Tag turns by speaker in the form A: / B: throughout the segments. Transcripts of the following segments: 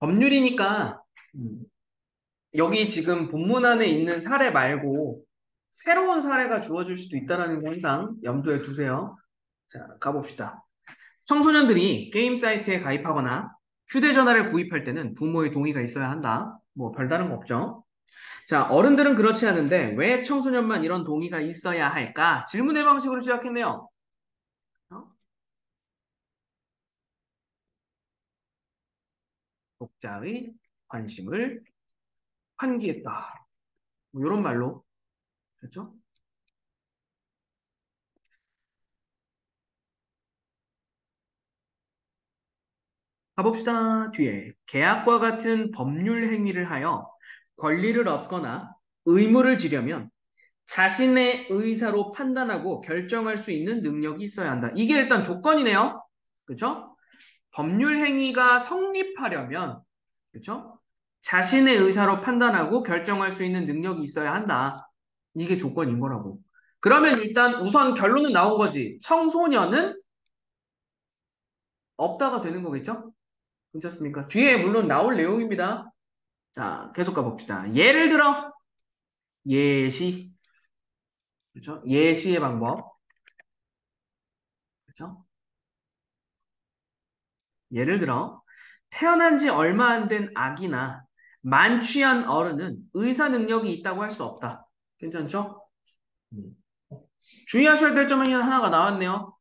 A: 법률이니까 음, 여기 지금 본문 안에 있는 사례 말고 새로운 사례가 주어질 수도 있다는 거 항상 염두에 두세요. 자, 가봅시다. 청소년들이 게임 사이트에 가입하거나 휴대전화를 구입할 때는 부모의 동의가 있어야 한다. 뭐 별다른 거 없죠. 자, 어른들은 그렇지 않은데 왜 청소년만 이런 동의가 있어야 할까? 질문의 방식으로 시작했네요. 어? 독자의 관심을 환기했다. 뭐 이런 말로. 그렇죠? 가봅시다. 뒤에 계약과 같은 법률 행위를 하여 권리를 얻거나 의무를 지려면 자신의 의사로 판단하고 결정할 수 있는 능력이 있어야 한다. 이게 일단 조건이네요. 그렇죠? 법률 행위가 성립하려면 그렇죠? 자신의 의사로 판단하고 결정할 수 있는 능력이 있어야 한다. 이게 조건인 거라고. 그러면 일단 우선 결론은 나온 거지. 청소년은 없다가 되는 거겠죠? 괜찮습니까? 뒤에 물론 나올 내용입니다. 자, 계속 가봅시다. 예를 들어, 예시. 그렇죠? 예시의 방법. 그렇죠? 예를 들어, 태어난 지 얼마 안 된 아기나 만취한 어른은 의사 능력이 있다고 할 수 없다. 괜찮죠? 음. 주의하셔야 될 점이 하나가 나왔네요.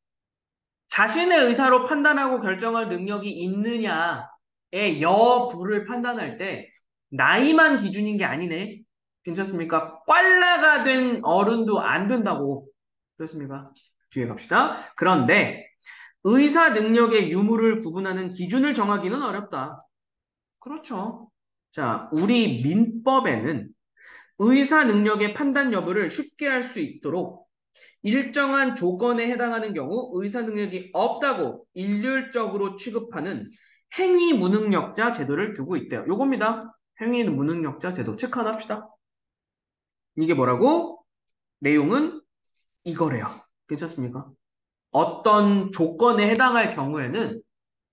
A: 자신의 의사로 판단하고 결정할 능력이 있느냐의 여부를 판단할 때 나이만 기준인 게 아니네. 괜찮습니까? 꽐라가 된 어른도 안 된다고. 그렇습니까? 뒤에 갑시다. 그런데 의사 능력의 유무를 구분하는 기준을 정하기는 어렵다. 그렇죠. 자, 우리 민법에는 의사 능력의 판단 여부를 쉽게 할 수 있도록 일정한 조건에 해당하는 경우 의사 능력이 없다고 일률적으로 취급하는 행위 무능력자 제도를 두고 있대요. 요겁니다. 행위 무능력자 제도 체크 하나 합시다. 이게 뭐라고? 내용은 이거래요. 괜찮습니까? 어떤 조건에 해당할 경우에는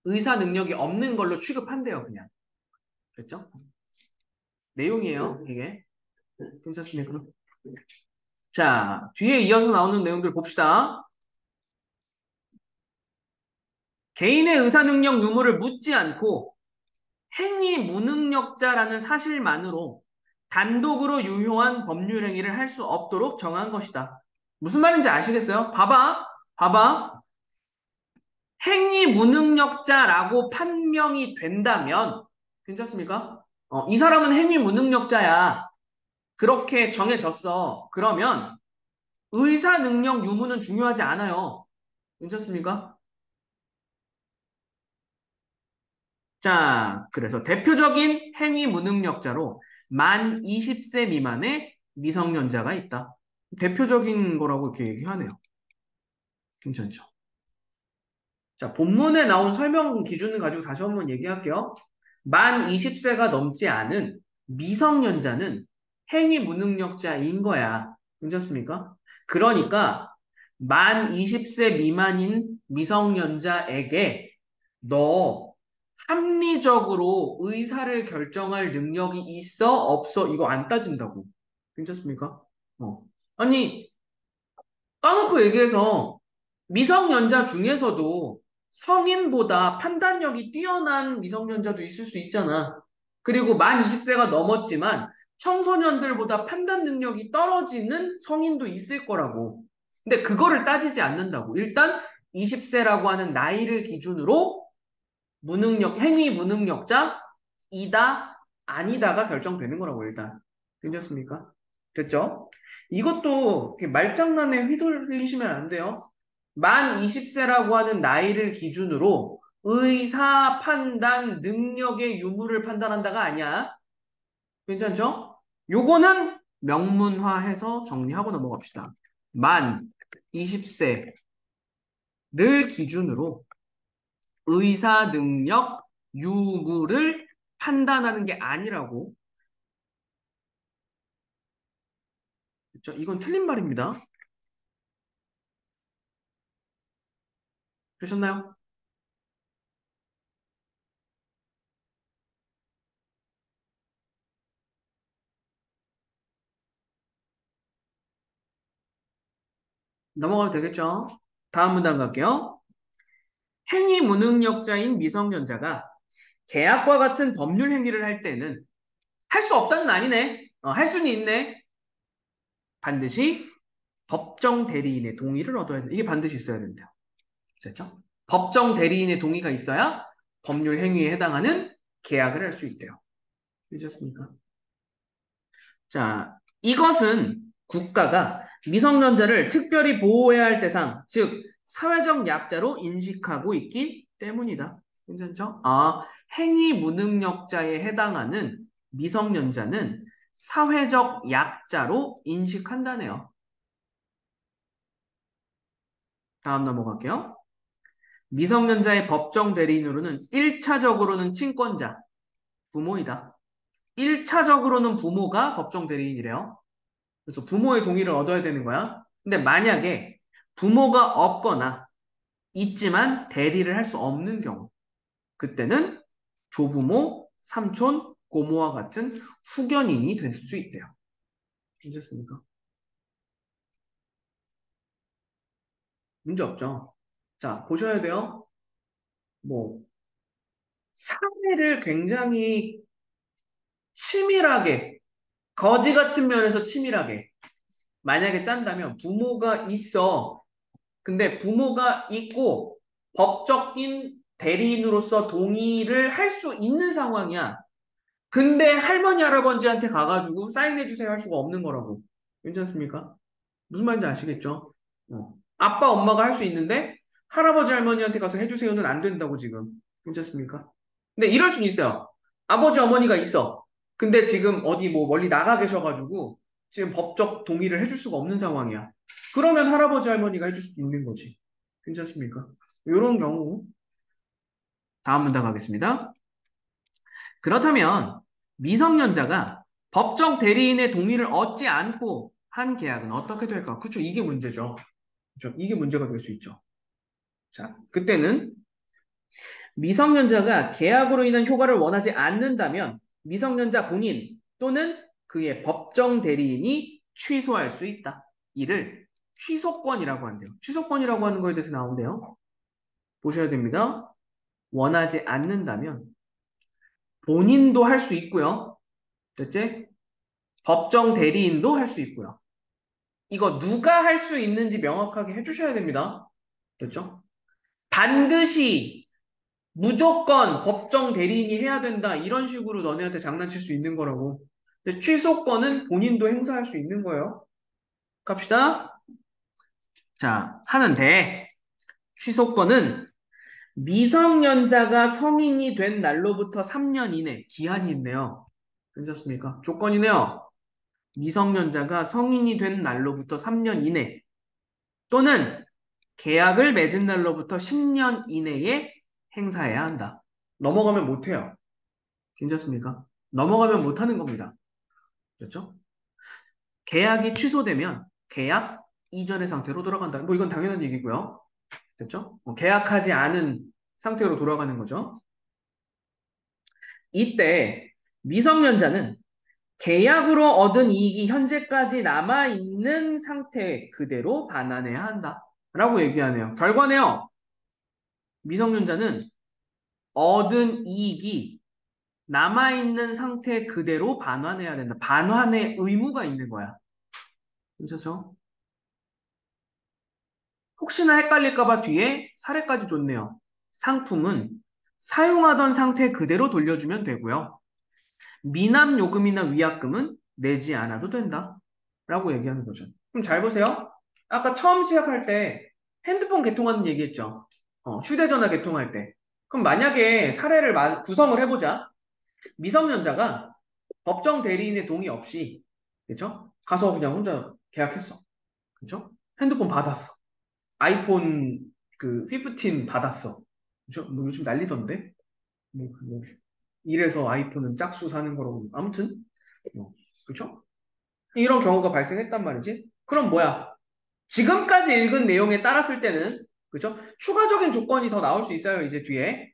A: 의사 능력이 없는 걸로 취급한대요, 그냥. 그랬죠? 내용이에요, 이게. 괜찮습니까? 자, 뒤에 이어서 나오는 내용들 봅시다. 개인의 의사 능력 유무를 묻지 않고 행위 무능력자라는 사실만으로 단독으로 유효한 법률 행위를 할 수 없도록 정한 것이다. 무슨 말인지 아시겠어요? 봐봐. 행위 무능력자라고 판명이 된다면, 괜찮습니까? 이 사람은 행위 무능력자야. 그렇게 정해졌어. 그러면 의사 능력 유무는 중요하지 않아요. 괜찮습니까? 자, 그래서 대표적인 행위 무능력자로 만 20세 미만의 미성년자가 있다. 대표적인 거라고 이렇게 얘기하네요. 괜찮죠? 자, 본문에 나온 설명 기준을 가지고 다시 한번 얘기할게요. 만 20세가 넘지 않은 미성년자는 행위 무능력자인 거야. 괜찮습니까? 그러니까 만 20세 미만인 미성년자에게 너 합리적으로 의사를 결정할 능력이 있어? 없어? 이거 안 따진다고. 괜찮습니까? 어. 아니, 까놓고 얘기해서 미성년자 중에서도 성인보다 판단력이 뛰어난 미성년자도 있을 수 있잖아. 그리고 만 20세가 넘었지만 청소년들보다 판단 능력이 떨어지는 성인도 있을 거라고. 근데 그거를 따지지 않는다고. 일단 20세라고 하는 나이를 기준으로 행위 무능력자, 이다, 아니다가 결정되는 거라고, 일단. 괜찮습니까? 됐죠? 이것도 이렇게 말장난에 휘둘리시면 안 돼요. 만 20세라고 하는 나이를 기준으로 의사 판단 능력의 유무를 판단한다가 아니야. 괜찮죠? 요거는 명문화해서 정리하고 넘어갑시다. 만 20세를 기준으로 의사 능력 유무를 판단하는 게 아니라고. 그렇죠? 이건 틀린 말입니다. 그러셨나요? 넘어가도 되겠죠? 다음 문단 갈게요. 행위 무능력자인 미성년자가 계약과 같은 법률 행위를 할 때는 할 수 없다는 아니네. 할 수는 있네. 반드시 법정 대리인의 동의를 얻어야 돼. 이게 반드시 있어야 된다. 됐죠? 법정 대리인의 동의가 있어야 법률 행위에 해당하는 계약을 할 수 있대요. 되셨습니까? 자, 이것은 국가가 미성년자를 특별히 보호해야 할 대상, 즉 사회적 약자로 인식하고 있기 때문이다. 괜찮죠? 행위 무능력자에 해당하는 미성년자는 사회적 약자로 인식한다네요. 다음 넘어갈게요. 미성년자의 법정 대리인으로는 1차적으로는 친권자, 부모이다. 1차적으로는 부모가 법정 대리인이래요. 그래서 부모의 동의를 얻어야 되는 거야. 근데 만약에 부모가 없거나 있지만 대리를 할 수 없는 경우, 그때는 조부모, 삼촌, 고모와 같은 후견인이 될 수 있대요. 괜찮습니까? 문제 없죠? 자, 보셔야 돼요. 뭐, 사회를 굉장히 치밀하게, 거지 같은 면에서 치밀하게, 만약에 짠다면 부모가 있어. 근데 부모가 있고 법적인 대리인으로서 동의를 할 수 있는 상황이야. 근데 할머니, 할아버지한테 가가지고 사인해주세요 할 수가 없는 거라고. 괜찮습니까? 무슨 말인지 아시겠죠? 아빠, 엄마가 할 수 있는데 할아버지, 할머니한테 가서 해주세요는 안 된다고 지금. 괜찮습니까? 근데 이럴 수는 있어요. 아버지, 어머니가 있어. 근데 지금 어디 뭐 멀리 나가 계셔가지고 지금 법적 동의를 해줄 수가 없는 상황이야. 그러면 할아버지, 할머니가 해줄 수 있는 거지. 괜찮습니까? 이런 경우 다음 문단 가겠습니다. 그렇다면 미성년자가 법정 대리인의 동의를 얻지 않고 한 계약은 어떻게 될까? 그렇죠. 이게 문제죠. 그렇죠. 이게 문제가 될 수 있죠. 자, 그때는 미성년자가 계약으로 인한 효과를 원하지 않는다면 미성년자 본인 또는 그의 법정 대리인이 취소할 수 있다. 이를 취소권이라고 한대요. 취소권이라고 하는 거에 대해서 나오는데요. 보셔야 됩니다. 원하지 않는다면 본인도 할 수 있고요. 됐지? 법정 대리인도 할 수 있고요. 이거 누가 할 수 있는지 명확하게 해주셔야 됩니다. 됐죠? 반드시 무조건 법정 대리인이 해야 된다. 이런 식으로 너네한테 장난칠 수 있는 거라고. 근데 취소권은 본인도 행사할 수 있는 거예요. 갑시다. 자, 하는데 취소권은 미성년자가 성인이 된 날로부터 3년 이내 기한이 있네요. 괜찮습니까? 조건이네요. 미성년자가 성인이 된 날로부터 3년 이내 또는 계약을 맺은 날로부터 10년 이내에 행사해야 한다. 넘어가면 못해요. 괜찮습니까? 넘어가면 못하는 겁니다. 그렇죠? 계약이 취소되면 계약 이전의 상태로 돌아간다. 뭐 이건 당연한 얘기고요. 됐죠? 계약하지 않은 상태로 돌아가는 거죠. 이때 미성년자는 계약으로 얻은 이익이 현재까지 남아있는 상태 그대로 반환해야 한다. 라고 얘기하네요. 결과네요. 미성년자는 얻은 이익이 남아있는 상태 그대로 반환해야 된다. 반환의 의무가 있는 거야. 괜찮죠? 혹시나 헷갈릴까봐 뒤에 사례까지 줬네요. 상품은 사용하던 상태 그대로 돌려주면 되고요. 미납 요금이나 위약금은 내지 않아도 된다. 라고 얘기하는 거죠. 그럼 잘 보세요. 아까 처음 시작할 때 핸드폰 개통하는 얘기했죠. 휴대전화 개통할 때. 그럼 만약에 사례를 구성을 해보자. 미성년자가 법정 대리인의 동의 없이, 그렇죠? 가서 그냥 혼자 계약했어. 그렇죠? 핸드폰 받았어. 아이폰 그 15 받았어. 그렇죠? 뭐 요즘 난리던데. 뭐 이래서 아이폰은 짝수 사는 거라고. 아무튼 그렇죠? 이런 경우가 발생했단 말이지. 그럼 뭐야? 지금까지 읽은 내용에 따랐을 때는 그렇죠? 추가적인 조건이 더 나올 수 있어요. 이제 뒤에.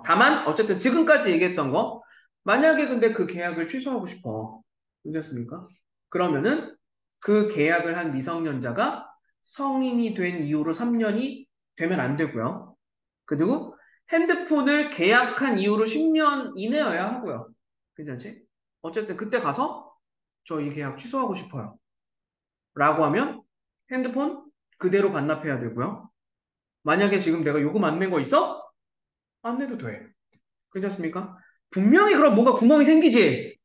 A: 다만 어쨌든 지금까지 얘기했던 거 만약에 근데 그 계약을 취소하고 싶어. 괜찮습니까? 그러면은 그 계약을 한 미성년자가 성인이 된 이후로 3년이 되면 안 되고요. 그리고 핸드폰을 계약한 이후로 10년 이내여야 하고요. 괜찮지? 어쨌든 그때 가서 저 이 계약 취소하고 싶어요. 라고 하면 핸드폰 그대로 반납해야 되고요. 만약에 지금 내가 요금 안 낸 거 있어? 안 내도 돼. 괜찮습니까? 분명히 그럼 뭔가 구멍이 생기지?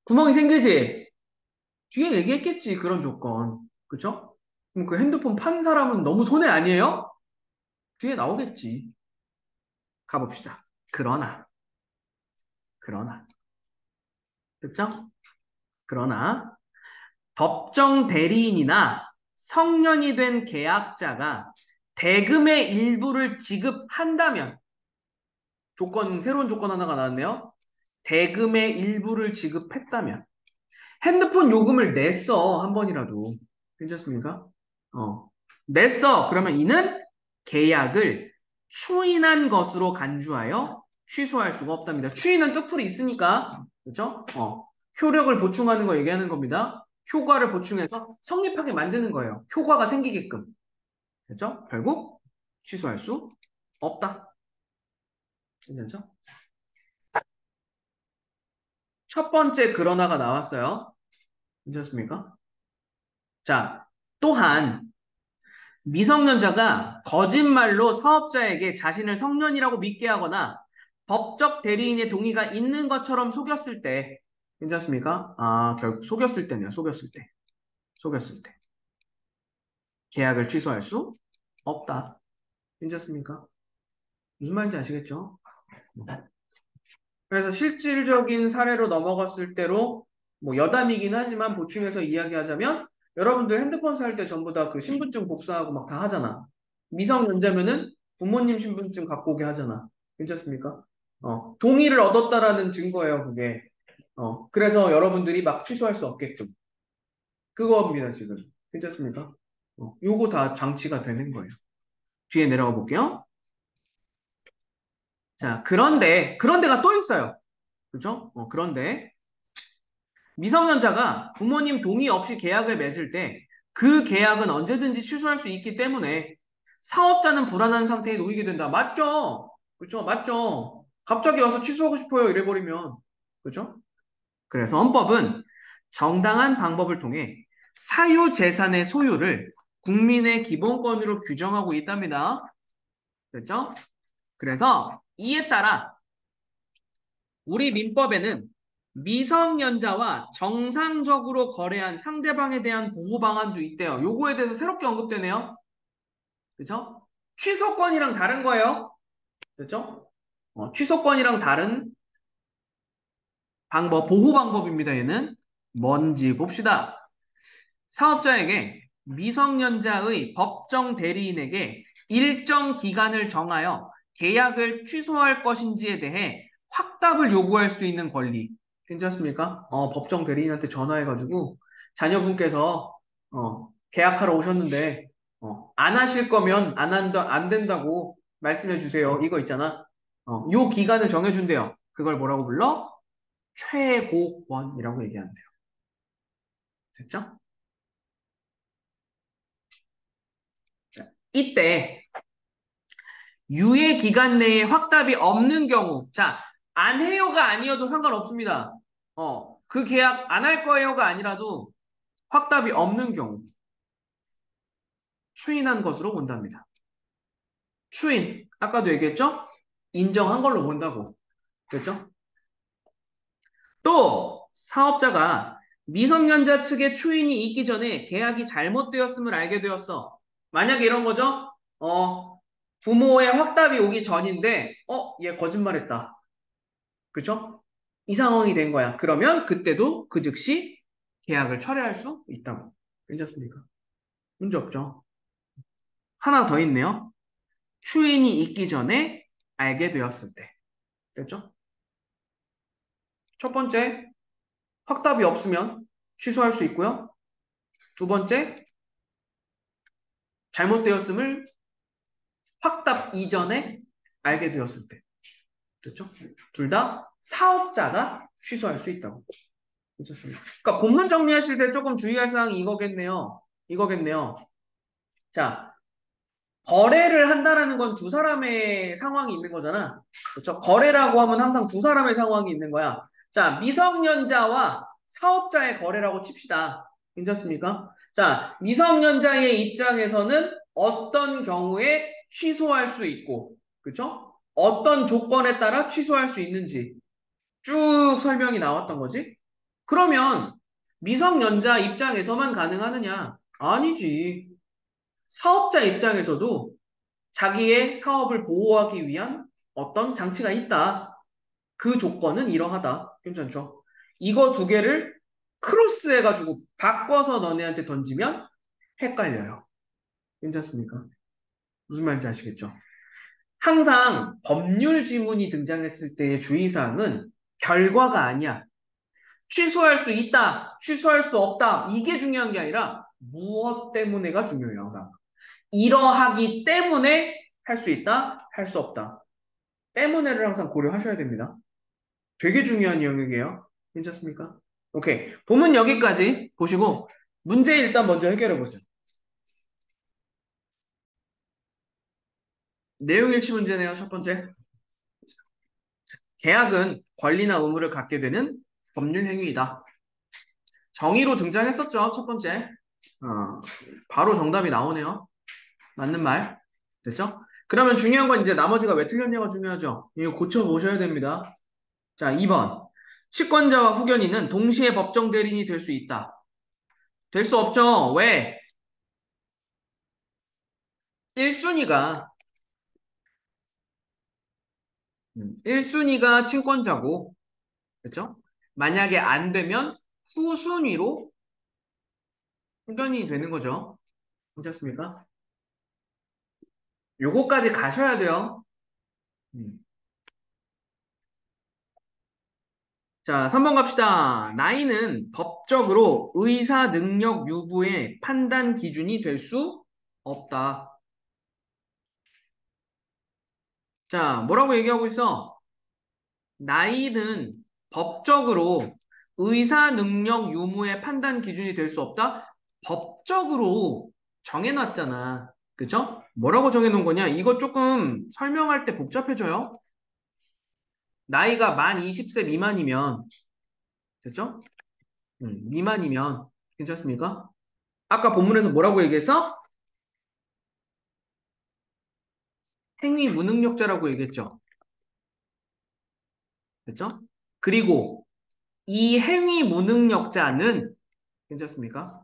A: 구멍이 생기지? 뒤에 얘기했겠지, 그런 조건. 그쵸? 그럼 그 핸드폰 판 사람은 너무 손해 아니에요? 뒤에 나오겠지. 가봅시다. 그러나, 됐죠? 그러나, 법정 대리인이나 성년이 된 계약자가 대금의 일부를 지급한다면, 새로운 조건 하나가 나왔네요. 대금의 일부를 지급했다면, 핸드폰 요금을 냈어, 한 번이라도. 괜찮습니까? 어. 냈어. 그러면 이는 계약을 추인한 것으로 간주하여 취소할 수가 없답니다. 추인은 뜻풀이 있으니까, 그죠? 효력을 보충하는 거 얘기하는 겁니다. 효과를 보충해서 성립하게 만드는 거예요. 효과가 생기게끔. 그죠? 결국 취소할 수 없다. 괜찮죠? 첫 번째 그러나가 나왔어요. 괜찮습니까? 자, 또한 미성년자가 거짓말로 사업자에게 자신을 성년이라고 믿게 하거나 법적 대리인의 동의가 있는 것처럼 속였을 때, 괜찮습니까? 아, 결국 속였을 때네요. 속였을 때. 속였을 때. 계약을 취소할 수 없다. 괜찮습니까? 무슨 말인지 아시겠죠? 그래서 실질적인 사례로 넘어갔을 때로 뭐 여담이긴 하지만 보충해서 이야기하자면 여러분들 핸드폰 살 때 전부 다 그 신분증 복사하고 막 다 하잖아. 미성년자면은 부모님 신분증 갖고 오게 하잖아. 괜찮습니까? 동의를 얻었다라는 증거예요, 그게. 그래서 여러분들이 막 취소할 수 없게끔. 그거입니다, 지금. 괜찮습니까? 요거 다 장치가 되는 거예요. 뒤에 내려가 볼게요. 자, 그런데가 또 있어요. 그죠? 그런데 미성년자가 부모님 동의 없이 계약을 맺을 때 그 계약은 언제든지 취소할 수 있기 때문에 사업자는 불안한 상태에 놓이게 된다. 맞죠? 그죠? 맞죠? 갑자기 와서 취소하고 싶어요. 이래버리면. 그죠? 그래서 헌법은 정당한 방법을 통해 사유재산의 소유를 국민의 기본권으로 규정하고 있답니다. 됐죠? 그래서 이에 따라 우리 민법에는 미성년자와 정상적으로 거래한 상대방에 대한 보호 방안도 있대요. 요거에 대해서 새롭게 언급되네요. 그죠? 취소권이랑 다른 거예요. 그죠? 취소권이랑 다른 보호 방법입니다. 얘는 뭔지 봅시다. 사업자에게 미성년자의 법정 대리인에게 일정 기간을 정하여 계약을 취소할 것인지에 대해 확답을 요구할 수 있는 권리. 괜찮습니까? 법정 대리인한테 전화해가지고 자녀분께서 계약하러 오셨는데 안 하실 거면 안 된다고 말씀해 주세요. 이거 있잖아. 요 기간을 정해준대요. 그걸 뭐라고 불러? 최고권이라고 얘기한대요. 됐죠? 자, 이때 유예 기간 내에 확답이 없는 경우, 자, 안 해요가 아니어도 상관없습니다. 그 계약 안 할 거예요가 아니라도 확답이 없는 경우, 추인한 것으로 본답니다. 추인, 아까도 얘기했죠? 인정한 걸로 본다고. 그랬죠? 또, 사업자가 미성년자 측의 추인이 있기 전에 계약이 잘못되었음을 알게 되었어. 만약에 이런 거죠? 부모의 확답이 오기 전인데, 얘 거짓말했다. 그죠? 이 상황이 된 거야. 그러면 그때도 그 즉시 계약을 철회할 수 있다고. 괜찮습니까? 문제 없죠. 하나 더 있네요. 추인이 있기 전에 알게 되었을 때. 됐죠? 첫 번째, 확답이 없으면 취소할 수 있고요. 두 번째, 잘못되었음을 확답 이전에 알게 되었을 때. 됐죠? 둘 다 사업자가 취소할 수 있다고. 괜찮습니다. 그러니까 본문 정리하실 때 조금 주의할 사항이 이거겠네요. 자, 거래를 한다라는 건 두 사람의 상황이 있는 거잖아. 그렇죠? 거래라고 하면 항상 두 사람의 상황이 있는 거야. 자, 미성년자와 사업자의 거래라고 칩시다. 괜찮습니까? 자, 미성년자의 입장에서는 어떤 경우에 취소할 수 있고, 그렇죠? 어떤 조건에 따라 취소할 수 있는지 쭉 설명이 나왔던 거지. 그러면 미성년자 입장에서만 가능하느냐? 아니지. 사업자 입장에서도 자기의 사업을 보호하기 위한 어떤 장치가 있다. 그 조건은 이러하다. 괜찮죠? 이거 두 개를 크로스해가지고 바꿔서 너네한테 던지면 헷갈려요. 괜찮습니까? 무슨 말인지 아시겠죠? 항상 법률 지문이 등장했을 때의 주의사항은 결과가 아니야. 취소할 수 있다, 취소할 수 없다. 이게 중요한 게 아니라 무엇 때문에가 중요해요, 항상. 이러하기 때문에 할 수 있다, 할 수 없다. 때문에를 항상 고려하셔야 됩니다. 되게 중요한 영역이에요. 괜찮습니까? 오케이. 보면 여기까지 보시고 문제 일단 먼저 해결해 보세요. 내용 일치 문제네요. 첫 번째. 계약은 권리나 의무를 갖게 되는 법률 행위이다. 정의로 등장했었죠. 첫 번째. 어, 바로 정답이 나오네요. 맞는 말. 됐죠? 그러면 중요한 건 이제 나머지가 왜 틀렸냐가 중요하죠. 이거 고쳐보셔야 됩니다. 자, 2번. 채권자와 후견인은 동시에 법정 대리인이 될 수 있다. 될 수 없죠. 왜? 1순위가 1순위가 친권자고, 그렇죠? 만약에 안 되면 후순위로 후견인이 되는 거죠. 괜찮습니까? 요거까지 가셔야 돼요. 음. 자, 3번 갑시다. 나이는 법적으로 의사 능력 유무의 판단 기준이 될 수 없다. 자, 뭐라고 얘기하고 있어? 나이는 법적으로 의사 능력 유무의 판단 기준이 될 수 없다? 법적으로 정해놨잖아. 그죠? 뭐라고 정해놓은 거냐? 이거 조금 설명할 때 복잡해져요. 나이가 만 20세 미만이면, 됐죠? 미만이면, 괜찮습니까? 아까 본문에서 뭐라고 얘기했어? 행위 무능력자라고 얘기했죠. 됐죠? 그리고 이 행위 무능력자는, 괜찮습니까?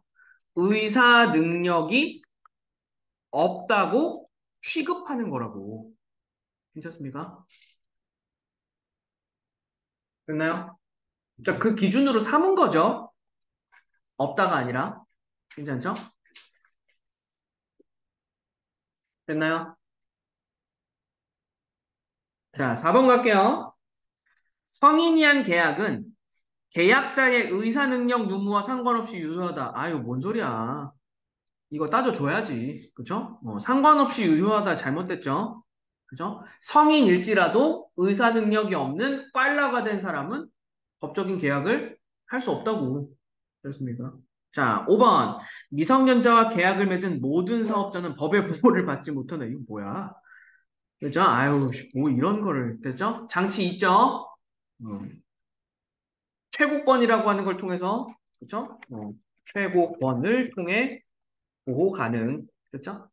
A: 의사 능력이 없다고 취급하는 거라고. 괜찮습니까? 됐나요? 자, 그 기준으로 삼은 거죠. 없다가 아니라. 괜찮죠? 됐나요? 자, 4번 갈게요. 성인이 한 계약은 계약자의 의사 능력 유무와 상관없이 유효하다. 아유, 뭔 소리야. 이거 따져줘야지. 그죠? 상관없이 유효하다 잘못됐죠? 그죠? 성인일지라도 의사 능력이 없는 꽐라가 된 사람은 법적인 계약을 할 수 없다고. 그렇습니까? 자, 5번. 미성년자와 계약을 맺은 모든 사업자는 법의 보호를 받지 못한다. 이거 뭐야? 그죠? 아유, 뭐 이런 거를, 됐죠? 장치 있죠? 음, 최고권이라고 하는 걸 통해서, 그죠? 최고권을 통해 보호 가능. 됐죠?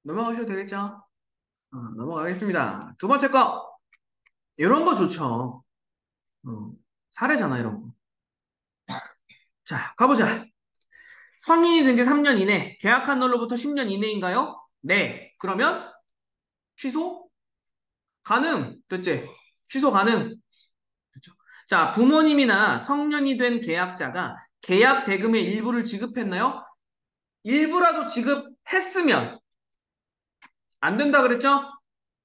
A: 넘어가셔도 되겠죠? 넘어가겠습니다. 두 번째 거. 이런 거 좋죠. 사례잖아, 이런 거. 자, 가보자. 성인이 된 지 3년 이내, 계약한 날로부터 10년 이내인가요? 네. 그러면 취소 가능. 됐지? 취소 가능. 됐죠? 자, 부모님이나 성년이 된 계약자가 계약 대금의 일부를 지급했나요? 일부라도 지급했으면 안 된다 그랬죠?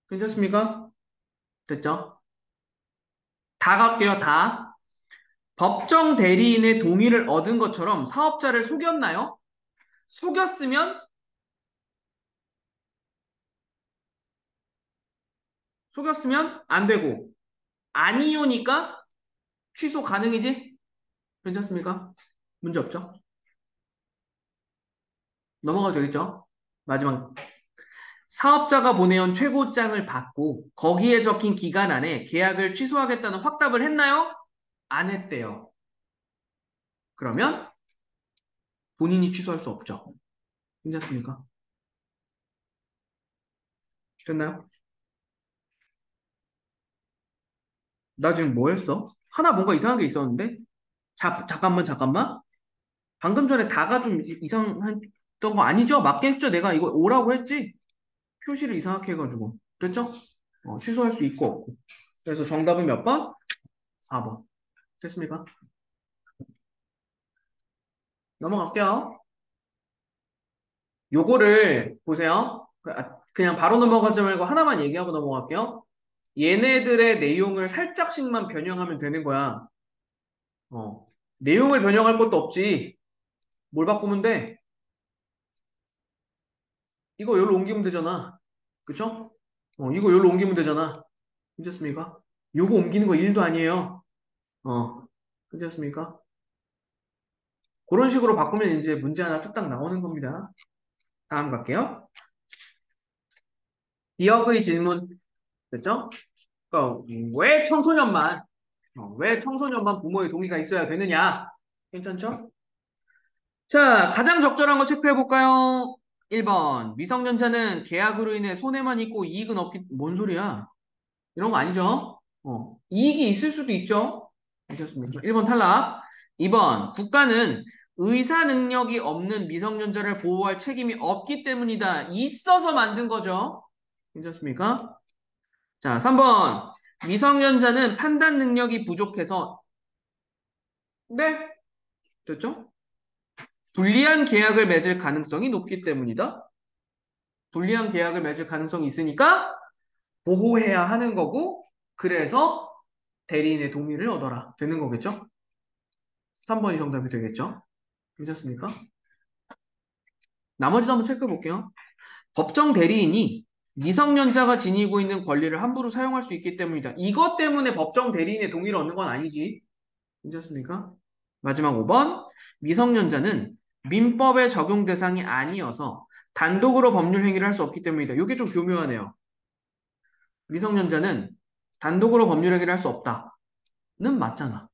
A: 괜찮습니까? 됐죠? 다 갈게요, 다. 법정 대리인의 동의를 얻은 것처럼 사업자를 속였나요? 속였으면, 속였으면 안 되고, 아니오니까 취소 가능이지? 괜찮습니까? 문제 없죠? 넘어가도 되겠죠? 마지막. 사업자가 보내온 최고장을 받고 거기에 적힌 기간 안에 계약을 취소하겠다는 확답을 했나요? 안 했대요. 그러면 본인이 취소할 수 없죠. 괜찮습니까? 됐나요? 나 지금 뭐 했어? 하나 뭔가 이상한 게 있었는데? 잠깐만. 방금 전에 다가 좀 이상했던 거 아니죠? 맞겠죠? 내가 이거 오라고 했지? 표시를 이상하게 해가지고. 됐죠? 취소할 수 있고 없고. 그래서 정답은 몇 번? 4번. 됐습니까? 넘어갈게요. 요거를 보세요. 그냥 바로 넘어가지 말고 하나만 얘기하고 넘어갈게요. 얘네들의 내용을 살짝씩만 변형하면 되는 거야. 어. 내용을 변형할 것도 없지. 뭘 바꾸면 돼? 이거 여기로 옮기면 되잖아. 그쵸? 이거 여기로 옮기면 되잖아. 괜찮습니까? 요거 옮기는 거 일도 아니에요. 괜찮습니까? 그런 식으로 바꾸면 이제 문제 하나 뚝딱 나오는 겁니다. 다음 갈게요. 기억의 질문 됐죠? 그러니까 왜 청소년만 부모의 동의가 있어야 되느냐? 괜찮죠? 자, 가장 적절한 거 체크해 볼까요? 1번. 미성년자는 계약으로 인해 손해만 있고 이익은 없기, 뭔 소리야? 이런 거 아니죠? 이익이 있을 수도 있죠? 괜찮습니까? 1번 탈락. 2번. 국가는 의사 능력이 없는 미성년자를 보호할 책임이 없기 때문이다. 있어서 만든 거죠? 괜찮습니까? 자, 3번. 미성년자는 판단 능력이 부족해서, 네, 됐죠? 불리한 계약을 맺을 가능성이 높기 때문이다. 불리한 계약을 맺을 가능성이 있으니까 보호해야 하는 거고, 그래서 대리인의 동의를 얻어라. 되는 거겠죠? 3번이 정답이 되겠죠? 괜찮습니까? 나머지도 한번 체크해 볼게요. 법정 대리인이 미성년자가 지니고 있는 권리를 함부로 사용할 수 있기 때문이다. 이것 때문에 법정 대리인의 동의를 얻는 건 아니지. 괜찮습니까? 마지막 5번. 미성년자는 민법의 적용 대상이 아니어서 단독으로 법률 행위를 할 수 없기 때문이다. 이게 좀 교묘하네요. 미성년자는 단독으로 법률 행위를 할 수 없다는 맞잖아.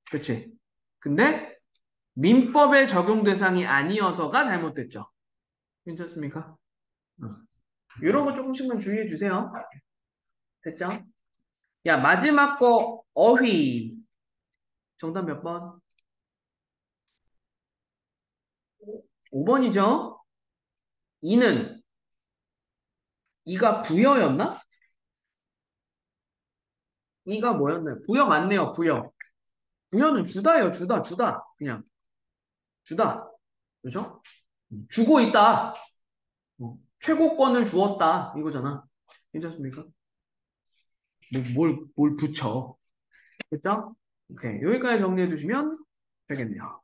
A: 그치? 근데 민법의 적용 대상이 아니어서가 잘못됐죠. 괜찮습니까? 이런 거 조금씩만 주의해 주세요. 됐죠? 야, 마지막 거 어휘. 정답 몇 번? 5번이죠? 이는 이가 부여였나? 이가 뭐였나요? 부여 맞네요, 부여. 부여는 주다예요, 주다. 그냥 주다. 그죠? 주고 있다. 최고권을 주었다. 이거잖아. 괜찮습니까? 뭘 붙여. 됐죠? 오케이. 여기까지 정리해 주시면 되겠네요.